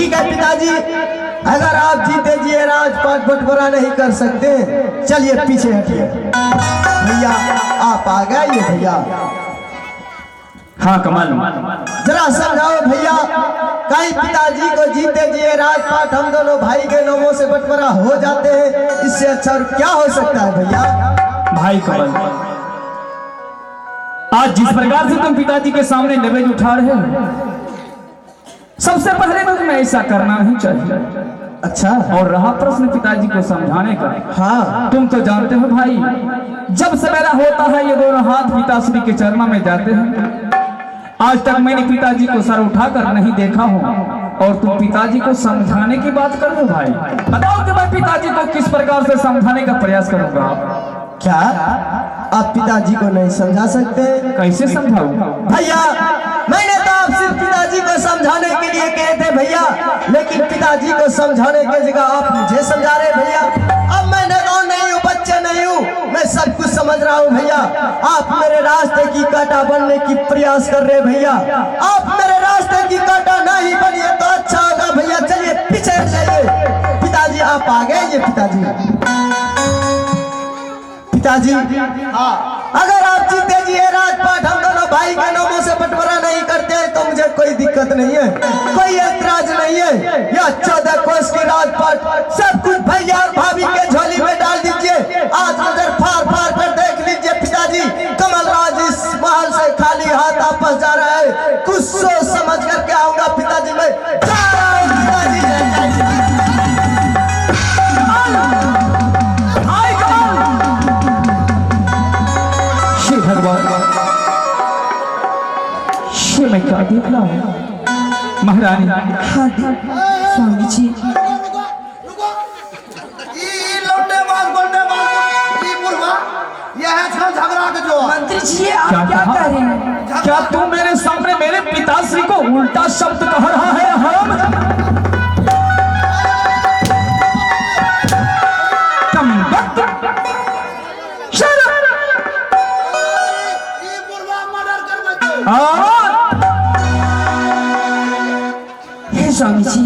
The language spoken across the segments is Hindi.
ठीक है पिताजी, अगर आप जीते जी राजपाट बंटवारा नहीं कर सकते, चलिए पीछे हटिए। भैया आप आ गए ये भैया। हाँ कमल, जरा समझाओ भैया, कहीं पिताजी को जीते जी राजपाट हम दोनों भाई के नामों से बंटवारा हो जाते हैं, इससे अच्छा और क्या हो सकता है भैया। भाई कमल, आज जिस प्रकार से तुम पिताजी के सामने लेवेज उठा रहे हो, सबसे पहले तो तुम्हें ऐसा करना नहीं चाहिए। अच्छा, और रहा प्रश्न पिताजी को समझाने का, हाँ तुम तो जानते हो भाई, जब सवेरा होता है ये दोनों हाथ पिताश्री के चरणों में जाते हैं। आज तक मैंने पिताजी को सर उठाकर नहीं देखा हूँ, और तुम पिताजी को समझाने की बात कर रहे हो भाई। बताओ कि मैं पिताजी को किस प्रकार से समझाने का प्रयास करूंगा। क्या आप पिताजी को नहीं समझा सकते? कैसे समझाऊं? भैया मैंने तो आप सिर्फ पिताजी को समझाने के लिए कहे थे भैया, लेकिन पिताजी को समझाने की जगह आप मुझे समझा रहे भैया। अब मैं नौजवान नहीं हूँ, बच्चे नहीं हूँ, मैं सब कुछ समझ रहा हूँ भैया। आप मेरे रास्ते की कांटा बनने की प्रयास कर रहे भैया। आप मेरे रास्ते की कांटा नहीं बनिए तो अच्छा होगा भैया। चलिए पीछे जाइए। पिताजी आप आ गए ये पिताजी। पिताजी हाँ, अगर आप जीते जी राजपाट हम दोनों भाई के नामों से बंटवारा नहीं करते हैं तो मुझे कोई दिक्कत नहीं है, कोई ऐतराज नहीं है। या 14 कोस की राजपाट सब कुछ भैया और भाभी के झोली में डाल दीजिए। आज नजर फाड़ फाड़ कर देख लीजिए पिताजी, कमलराज इस महल से खाली हाथ वापस जा रहा है। कुछ सोच समझ करके आऊंगा पिताजी, मैं जा रहा हूं पिताजी। मैं क्या देख रहा हूँ महारानी? हाँ स्वामी जी, मंत्री जी ये आप क्या कर रहे हैं? क्या तू मेरे सामने मेरे पिताश्री को उल्टा शब्द कह रहा है? स्वामी जी,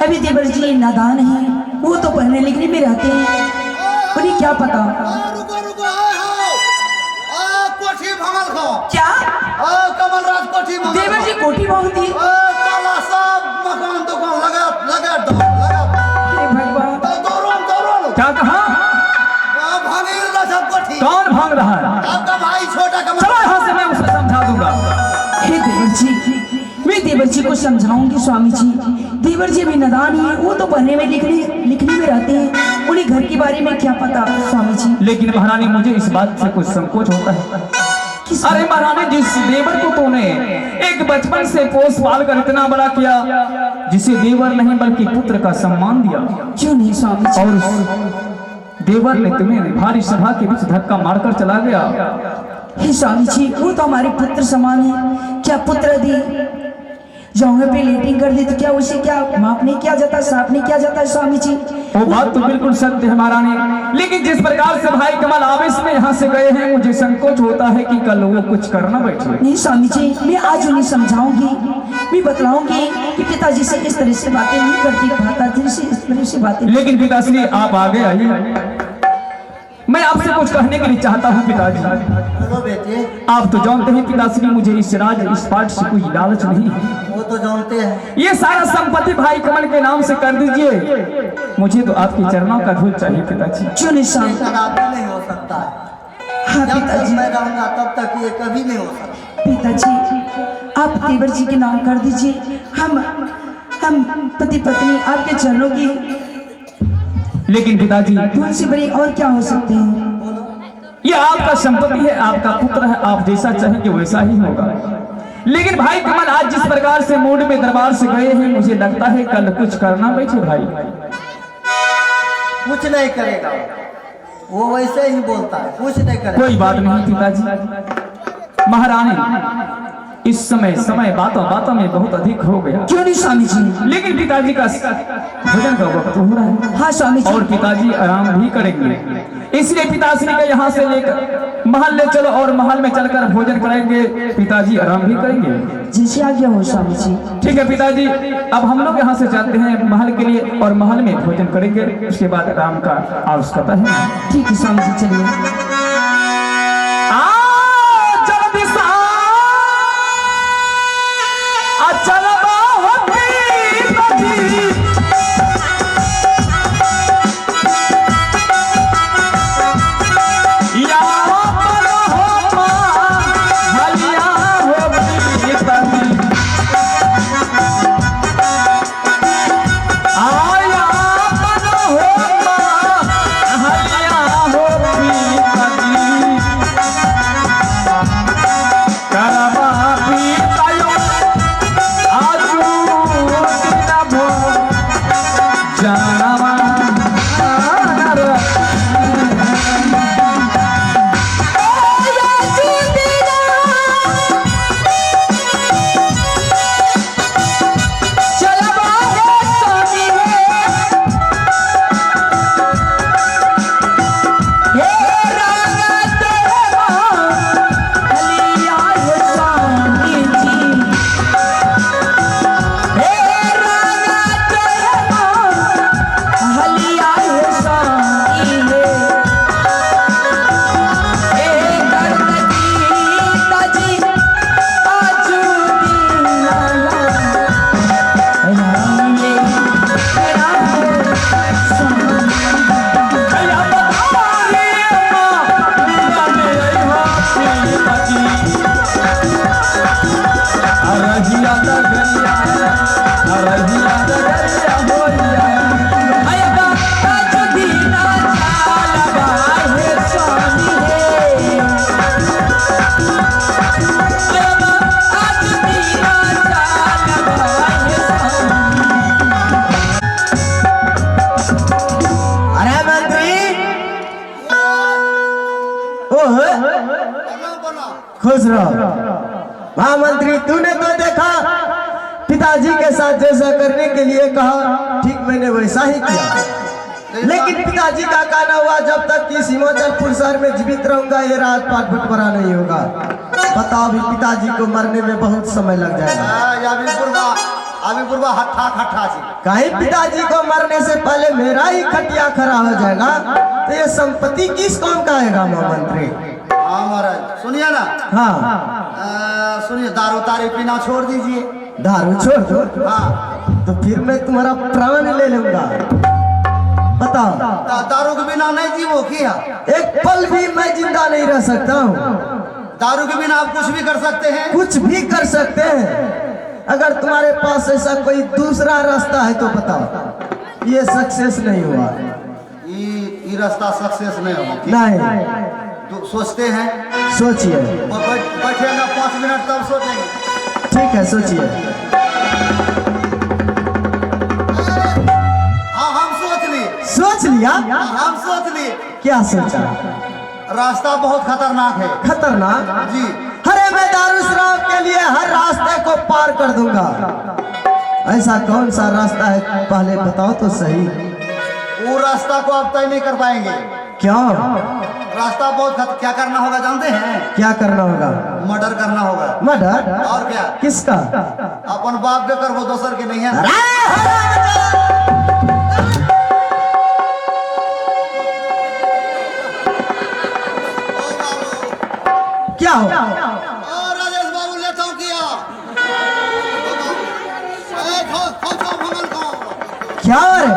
अभी देवर जी नादान है, वो तो पढ़ने लिखने में रहते हैं, उन्हें क्या पता। कोठी भंगल खो क्या? कमलराज कोठी भंगल। देवर जी कोठी भंगती? काला सब मकान दुकान लगा दो। हे भगवान, दो क्या कहा? भागेगा सब कोठी। कौन भाग रहा है? आपका भाई छोटा कमल। चलो यहाँ से, मैं उसे समझा दूंगा। हे देवर जी, मैं देवर जी को समझाऊंगी स्वामी जी। देवर जी भी नादान है, वो तो पढ़ने में लिखने में रहते हैं, उन्हें घर के बारे में क्या पता स्वामी जी। लेकिन महारानी मुझे इस बात से कुछ संकोच होता है। अरे महारानी, जिस देवर को तूने एक बचपन से पोस पाल कर इतना बड़ा किया, जिसे देवर नहीं बल्कि पुत्र का सम्मान दिया, क्यों नहीं स्वामी जी? और उस देवर ने तुम्हें भारी सभा के बीच धक्का मारकर चला गया। हे स्वामी जी, वो तो हमारे पुत्र समान है। क्या पुत्र दी जहाँ पे लेटिंग कर दी तो क्या उसे क्या माफ नहीं किया जाता, साफ नहीं किया जाता स्वामी जी? वो बात तो बिल्कुल सत्य है महारानी, लेकिन जिस प्रकार से भाई कमल आवेश में यहाँ से गए हैं, मुझे संकोच होता है कि कल वो कुछ करना बैठे। नहीं स्वामी जी, मैं आज उन्हें समझाऊंगी, मैं बतलाऊंगी कि पिताजी से इस तरह से बातें नहीं करती, भाताजी से इस तरह से बातें। लेकिन पिताश्री आप आगे आइए, मैं आपसे कुछ कहने के लिए चाहता हूँ पिताजी। बेटे आप तो जानते हैं पिताश्री, मुझे इस पाठ से कोई लालच नहीं है। वो तो जानते हैं। ये सारा संपत्ति भाई कमल के नाम से कर दीजिए, मुझे तो आपके चरणों का धूल चाहिए पिताजी। क्यों नहीं स्वामी? कभी नहीं हो सकता है। हाँ जब तक पिताजी, मैं रहूंगा तब तक ये कभी नहीं हो सकता। पिताजी आप देवर जी के नाम कर दीजिए, हम पति पत्नी आपके चरणों की, लेकिन पिताजी उनसे बड़ी और क्या हो सकते हैं? ये आपका संपत्ति है, आपका पुत्र है, आप जैसा चाहेंगे वैसा ही होगा। लेकिन भाई कमल आज जिस प्रकार से मूड में दरबार से गए हैं, मुझे लगता है कल कुछ करना बैठे भाई। कुछ नहीं करेगा, वो वैसे ही बोलता है, कुछ नहीं करेगा। कोई बात नहीं पिताजी। महारानी इस समय बातों बातों में बहुत अधिक हो गया, क्यों नहीं स्वामी जी? लेकिन पिताजी का भोजन का वक्त हो रहा है हाँ स्वामी जी। और पिताजी आराम भी करेंगे, इसलिए पिताश्री का यहाँ से लेकर महल ले चलो और महल में चलकर भोजन करेंगे, पिताजी आराम भी करेंगे। जैसे आज्ञा हो स्वामी जी। ठीक है पिताजी, अब हम लोग यहाँ से चलते हैं महल के लिए और महल में भोजन करेंगे, उसके बाद आराम का आवश्यकता है। ठीक है स्वामी जी, चलिए। खुश रहो। महामंत्री, तूने तो देखा पिताजी के साथ जैसा करने के लिए कहा, ठीक मैंने वैसा ही किया, लेकिन पिताजी का कहना हुआ जब तक कि हिमाचलपुर शहर में जीवित रहूंगा ये राजपाट बंटवारा नहीं होगा। बताओ भी, पिताजी को मरने में बहुत समय लग जाएगा। कहीं पिताजी को मरने से पहले मेरा ही खटिया खड़ा हो जाएगा तो ये संपत्ति किस कौन का आएगा महामंत्री? हाँ महाराज, सुनिए ना। हाँ सुनिए, दारू तारी पीना छोड़ दीजिए। दारू छोड़ दो? हाँ, तो फिर मैं तुम्हारा प्राण ले लूंगा। बताओ, दारू के बिना नहीं जीवो क्या? एक पल भी मैं जिंदा नहीं रह सकता हूँ। दारू के बिना आप कुछ भी कर सकते हैं? कुछ भी कर सकते हैं। अगर तुम्हारे पास ऐसा कोई दूसरा रास्ता है तो बताओ। ये सक्सेस नहीं हुआ। ये रास्ता सक्सेस नहीं होगा। नहीं तो सोचते हैं? सोचिए। बैठे ना 5 मिनट तब सोचेंगे। ठीक है, सोचिए। हाँ, हम सोच लिए। सोच लिया? हम सोच लिए। क्या सोचा? रास्ता बहुत खतरनाक है। खतरनाक? जी। अरे मैं दारू शराब के लिए हर रास्ते को पार कर दूंगा। ऐसा कौन सा रास्ता है पहले बताओ तो सही। वो रास्ता को आप तय नहीं कर पाएंगे। क्यों? रास्ता बहुत क्या करना होगा जानते हैं? क्या करना होगा? मर्डर करना होगा। मर्डर? और क्या? किसका? अपन बाप के कर, वो दोसर के नहीं है। क्या हो? राजेश बाबू लेता हूँ किया। क्या है?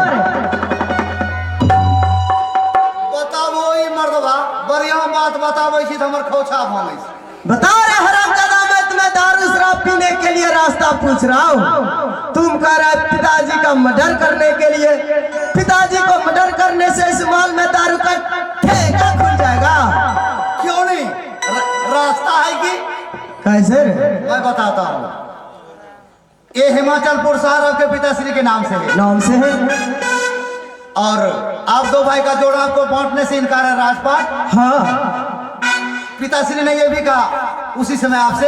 बढ़िया बात बतावे छी, हमर खोचा भांगे। बता रे हरामजादा, मैं तुम्हें दारू शराब पीने के लिए रास्ता पूछ रहा हूँ। तुम कह रहे पिताजी का मर्डर करने के लिए। पिताजी को मर्डर करने से इस माल में दारू का ठेका खुल जाएगा। क्यों नहीं? रास्ता है कि कैसे? मैं बताता हूँ। ये हिमाचलपुर शहर आपके पिताश्री के नाम से है। नाम से है? और आप दो भाई का जोड़ा आपको बांटने से इनकार है राजपाट। हाँ। पिताश्री ने यह भी कहा उसी समय आपसे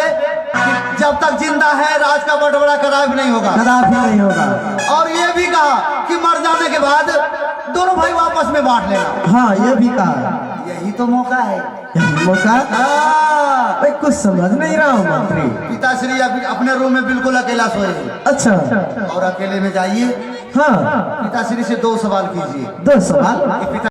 कि जब तक जिंदा है राज का बंटवारा कदापि नहीं होगा। कदापि नहीं होगा। और ये भी कहा कि मर जाने के बाद दोनों भाई वापस में बांट लेना। हाँ ये भी कहा। यही तो मौका है। यही मौका। हाँ। मैं कुछ समझ नहीं रहा हूँ मंत्री। पिताश्री अपने रूम में बिल्कुल अकेला सोए। अच्छा। और अकेले में जाइए, हाँ। पिताश्री से 2 सवाल कीजिए। 2 सवाल।